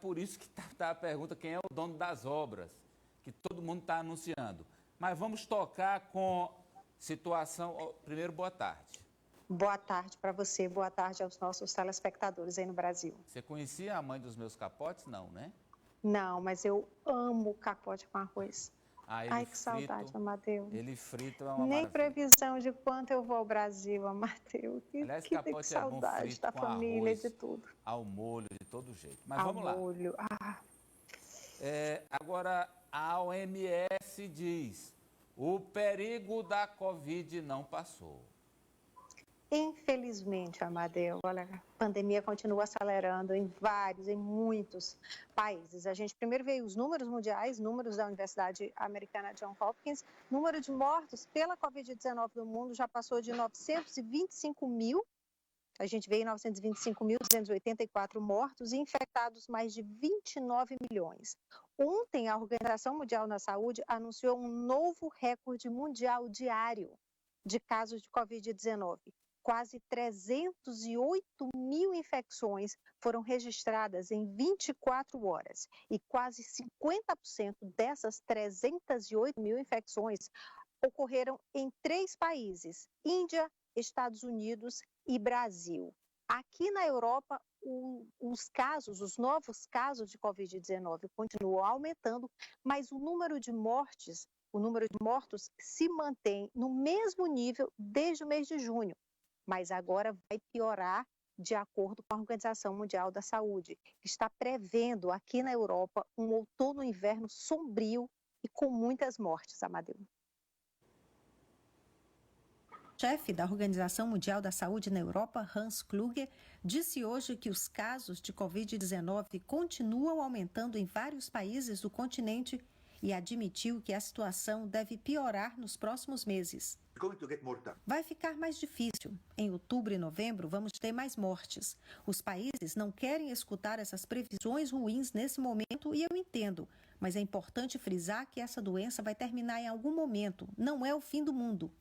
por isso que tá a pergunta, quem é o dono das obras, que todo mundo está anunciando. Mas vamos tocar com situação... Primeiro, boa tarde. Boa tarde para você, boa tarde aos nossos telespectadores aí no Brasil. Você conhecia a mãe dos meus capotes? Não, né? Não, mas eu amo capote com arroz. Ele Que saudade, Amadeu. Ele frito é uma Nem maravilha. previsão de quanto eu vou ao Brasil, Amadeu. Aliás, Que capote é bom saudade frito da com família, arroz, de tudo. ao molho, de todo jeito. Mas ao vamos lá. molho. Agora, a OMS diz, o perigo da Covid não passou. Infelizmente, Amadeu, olha, a pandemia continua acelerando em muitos países. A gente primeiro veio os números mundiais, números da Universidade Americana Johns Hopkins, número de mortos pela Covid-19 no mundo já passou de 925 mil, a gente veio em 925.284 mortos e infectados mais de 29 milhões. Ontem, a Organização Mundial da Saúde anunciou um novo recorde mundial diário de casos de Covid-19. Quase 308 mil infecções foram registradas em 24 horas e quase 50% dessas 308 mil infecções ocorreram em 3 países, Índia, Estados Unidos e Brasil. Aqui na Europa, os novos casos de Covid-19 continuam aumentando, mas o número de mortos se mantém no mesmo nível desde o mês de junho. Mas agora vai piorar de acordo com a Organização Mundial da Saúde, que está prevendo aqui na Europa um outono e inverno sombrio e com muitas mortes, Amadeu. O chefe da Organização Mundial da Saúde na Europa, Hans Kluge, disse hoje que os casos de Covid-19 continuam aumentando em vários países do continente e admitiu que a situação deve piorar nos próximos meses. Vai ficar mais difícil. Em outubro e novembro vamos ter mais mortes. Os países não querem escutar essas previsões ruins nesse momento e eu entendo, mas é importante frisar que essa doença vai terminar em algum momento. Não é o fim do mundo.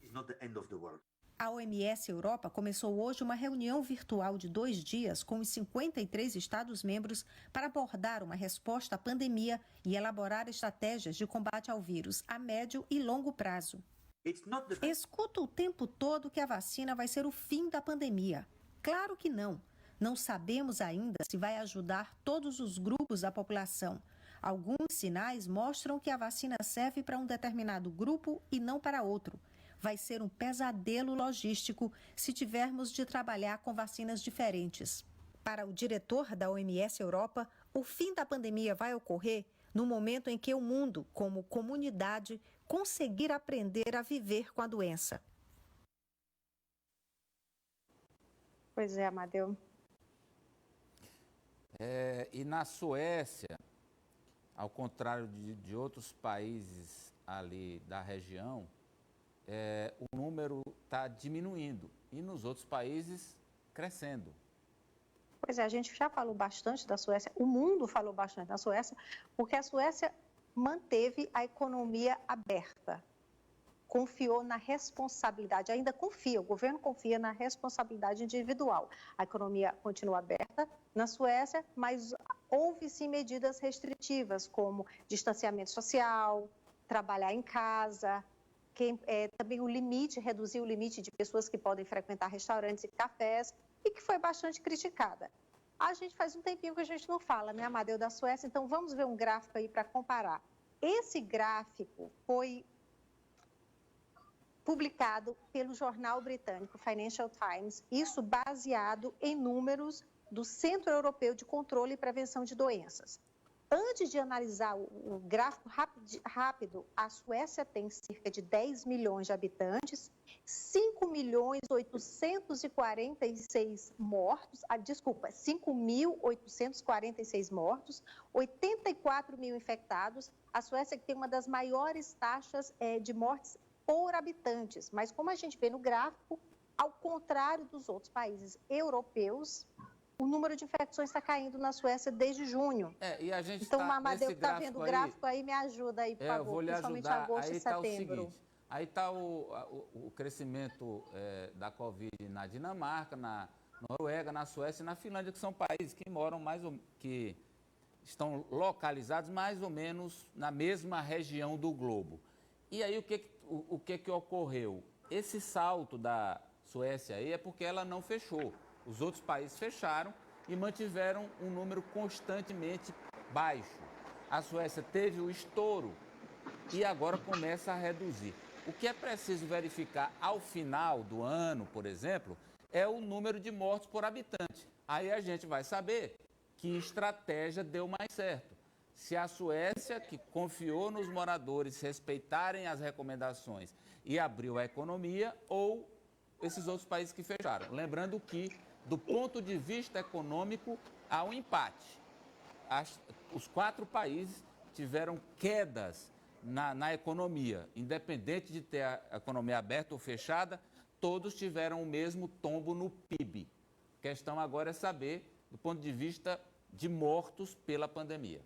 A OMS Europa começou hoje uma reunião virtual de 2 dias com os 53 Estados-membros para abordar uma resposta à pandemia e elaborar estratégias de combate ao vírus a médio e longo prazo. Escuto o tempo todo que a vacina vai ser o fim da pandemia. Claro que não. Não sabemos ainda se vai ajudar todos os grupos da população. Alguns sinais mostram que a vacina serve para um determinado grupo e não para outro. Vai ser um pesadelo logístico se tivermos de trabalhar com vacinas diferentes. Para o diretor da OMS Europa, o fim da pandemia vai ocorrer no momento em que o mundo, como comunidade, conseguir aprender a viver com a doença. Pois é, Amadeu. E na Suécia, ao contrário de outros países ali da região, o número está diminuindo e nos outros países crescendo. Pois é, a gente já falou bastante da Suécia, o mundo falou bastante da Suécia, porque a Suécia manteve a economia aberta, confiou na responsabilidade, ainda confia, o governo confia na responsabilidade individual. A economia continua aberta na Suécia, mas houve sim medidas restritivas, como distanciamento social, trabalhar em casa, também reduzir o limite de pessoas que podem frequentar restaurantes e cafés, e que foi bastante criticada. A gente faz um tempinho que a gente não fala, né, Amadeu, da Suécia, então vamos ver um gráfico aí para comparar. Esse gráfico foi publicado pelo jornal britânico Financial Times, isso baseado em números do Centro Europeu de Controle e Prevenção de Doenças. Antes de analisar o gráfico rápido, a Suécia tem cerca de 10 milhões de habitantes, 5.846 mortos, 5.846 mortos, 84 mil infectados. A Suécia tem uma das maiores taxas de mortes por habitantes, mas como a gente vê no gráfico, ao contrário dos outros países europeus, o número de infecções está caindo na Suécia desde junho. E a gente então, Amadeu, que está vendo o gráfico aí, me ajuda aí, por favor, eu vou lhe principalmente ajudar. agosto Aí e setembro. setembro. O seguinte, aí está o crescimento da Covid na Dinamarca, na Noruega, na Suécia e na Finlândia, que são países que moram estão localizados mais ou menos na mesma região do globo. E aí o que ocorreu? Esse salto da Suécia aí é porque ela não fechou. Os outros países fecharam e mantiveram um número constantemente baixo. A Suécia teve o estouro e agora começa a reduzir. O que é preciso verificar ao final do ano, por exemplo, é o número de mortos por habitante. Aí a gente vai saber que estratégia deu mais certo. Se a Suécia, que confiou nos moradores respeitarem as recomendações e abriu a economia, ou esses outros países que fecharam. Lembrando que, do ponto de vista econômico, há um empate. Os 4 países tiveram quedas na economia. Independente de ter a economia aberta ou fechada, todos tiveram o mesmo tombo no PIB. A questão agora é saber, do ponto de vista de mortos pela pandemia.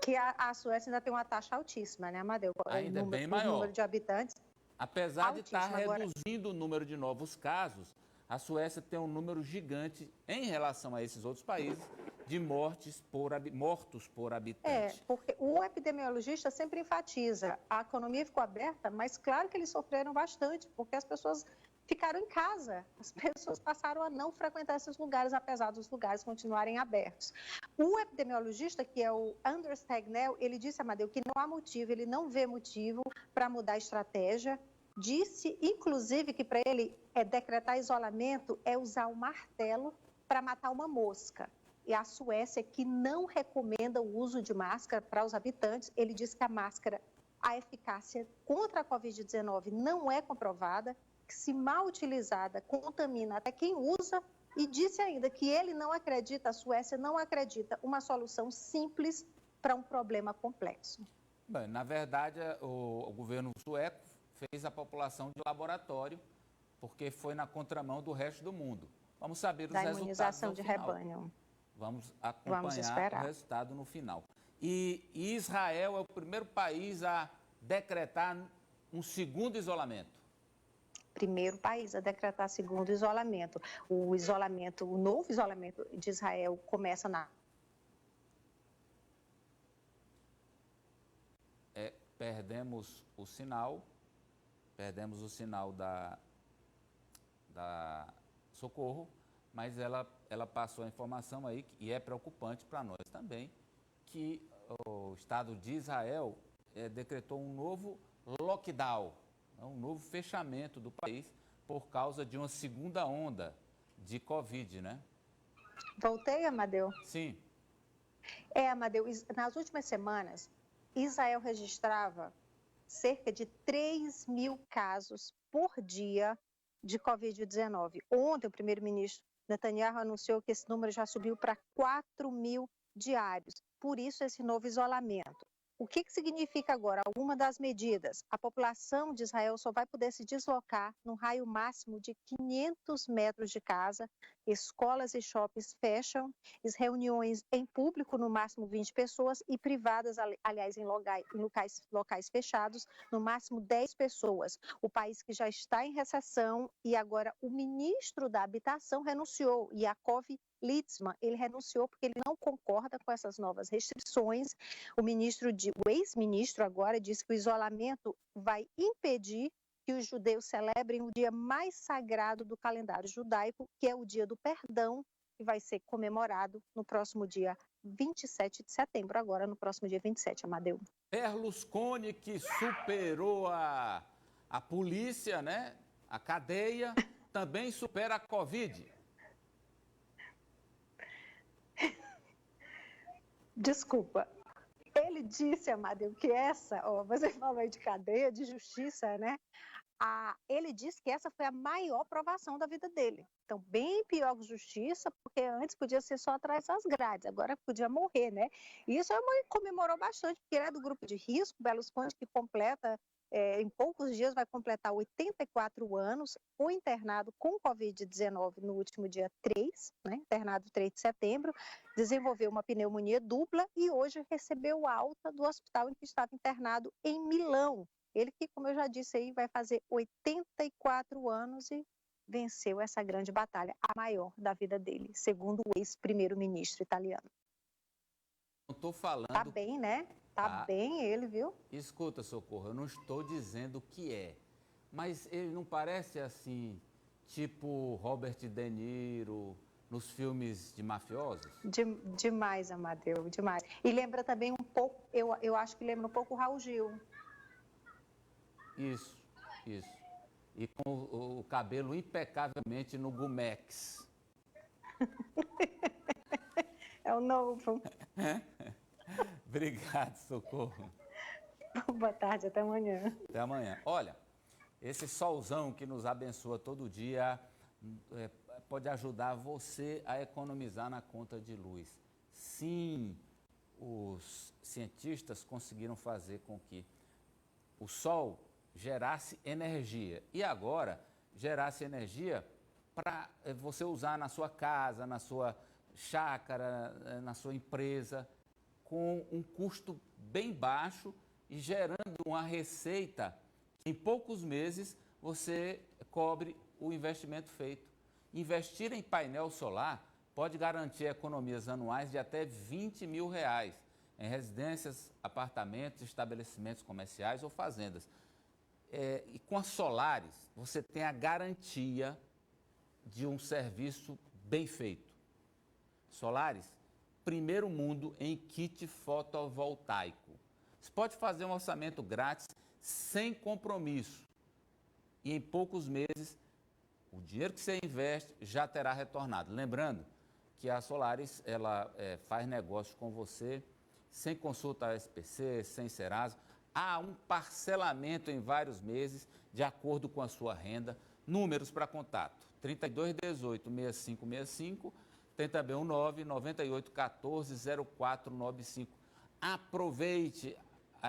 Que a Suécia ainda tem uma taxa altíssima, né, Amadeu? Ainda é bem maior. O número de habitantes. Apesar de estar reduzindo o número de novos casos, a Suécia tem um número gigante em relação a esses outros países de mortos por habitante. Porque o epidemiologista sempre enfatiza, a economia ficou aberta, mas claro que eles sofreram bastante, porque as pessoas ficaram em casa, as pessoas passaram a não frequentar esses lugares, apesar dos lugares continuarem abertos. O epidemiologista, que é o Anders Tegnell, ele disse, Amadeu, que não há motivo, ele não vê motivo para mudar a estratégia. Disse, inclusive, que para ele decretar isolamento é usar um martelo para matar uma mosca. E a Suécia, que não recomenda o uso de máscara para os habitantes, ele diz que a máscara, a eficácia contra a Covid-19 não é comprovada, que se mal utilizada contamina até quem usa, e disse ainda que ele não acredita, a Suécia não acredita uma solução simples para um problema complexo. Bem, na verdade, o governo sueco fez a população de laboratório, porque foi na contramão do resto do mundo. Vamos saber os resultados imunização de final. rebanho. Vamos acompanhar o resultado no final. E Israel é o primeiro país a decretar um segundo isolamento. Primeiro país a decretar segundo isolamento. O novo isolamento de Israel começa na... Perdemos o sinal da Socorro, mas ela passou a informação aí, e é preocupante para nós também, que o Estado de Israel decretou um novo lockdown, um novo fechamento do país por causa de uma segunda onda de Covid, né? Voltei, Amadeu? Sim. Amadeu, nas últimas semanas, Israel registrava cerca de 3.000 casos por dia de Covid-19. Ontem, o primeiro-ministro Netanyahu anunciou que esse número já subiu para 4.000 diários. Por isso, esse novo isolamento. O que significa agora? Alguma das medidas. A população de Israel só vai poder se deslocar num raio máximo de 500 metros de casa. Escolas e shoppings fecham, as reuniões em público, no máximo 20 pessoas, e privadas, aliás, em locais fechados, no máximo 10 pessoas. O país que já está em recessão, e agora o ministro da Habitação renunciou, Yaakov Litzman, ele renunciou porque ele não concorda com essas novas restrições. O ex-ministro agora disse que o isolamento vai impedir que os judeus celebrem o dia mais sagrado do calendário judaico, que é o Dia do Perdão, que vai ser comemorado no próximo dia 27 de setembro, agora no próximo dia 27, Amadeu. Berlusconi, que superou a polícia, né? A cadeia, também supera a Covid. Desculpa. Ele disse, Amadeu, que você falou aí de cadeia, de justiça, né? Ele disse que essa foi a maior provação da vida dele. Então, bem pior que justiça, porque antes podia ser só atrás das grades, agora podia morrer, né? E isso comemorou bastante, porque ele é do grupo de risco, Berlusconi, que completa, em poucos dias vai completar 84 anos, foi internado com Covid-19 no último dia 3, né? Internado 3 de setembro, desenvolveu uma pneumonia dupla e hoje recebeu alta do hospital em que estava internado em Milão. Ele que, como eu já disse aí, vai fazer 84 anos e venceu essa grande batalha, a maior da vida dele, segundo o ex-primeiro-ministro italiano. estou falando... Tá bem, né? Tá bem ele, viu? Escuta, Socorro, eu não estou dizendo que é. Mas ele não parece assim, tipo Robert De Niro nos filmes de mafiosos? Demais, Amadeu, demais. E lembra também um pouco, eu acho que lembra um pouco o Raul Gil. Isso. E com o cabelo impecavelmente no Gumex. É o novo. Obrigado, Socorro. Boa tarde, até amanhã. Até amanhã. Olha, esse solzão que nos abençoa todo dia pode ajudar você a economizar na conta de luz. Sim, os cientistas conseguiram fazer com que o sol gerasse energia e agora gerasse energia para você usar na sua casa, na sua chácara, na sua empresa, com um custo bem baixo e gerando uma receita que em poucos meses você cobre o investimento feito. Investir em painel solar pode garantir economias anuais de até R$20 mil em residências, apartamentos, estabelecimentos comerciais ou fazendas. E com as solares, você tem a garantia de um serviço bem feito. Solares, primeiro mundo em kit fotovoltaico. Você pode fazer um orçamento grátis, sem compromisso. E em poucos meses, o dinheiro que você investe já terá retornado. Lembrando que a Solaris ela faz negócio com você, sem consulta à SPC, sem Serasa. Há um parcelamento em vários meses, de acordo com a sua renda. Números para contato, 3218-6565, tem também o 99814-0495. Aproveite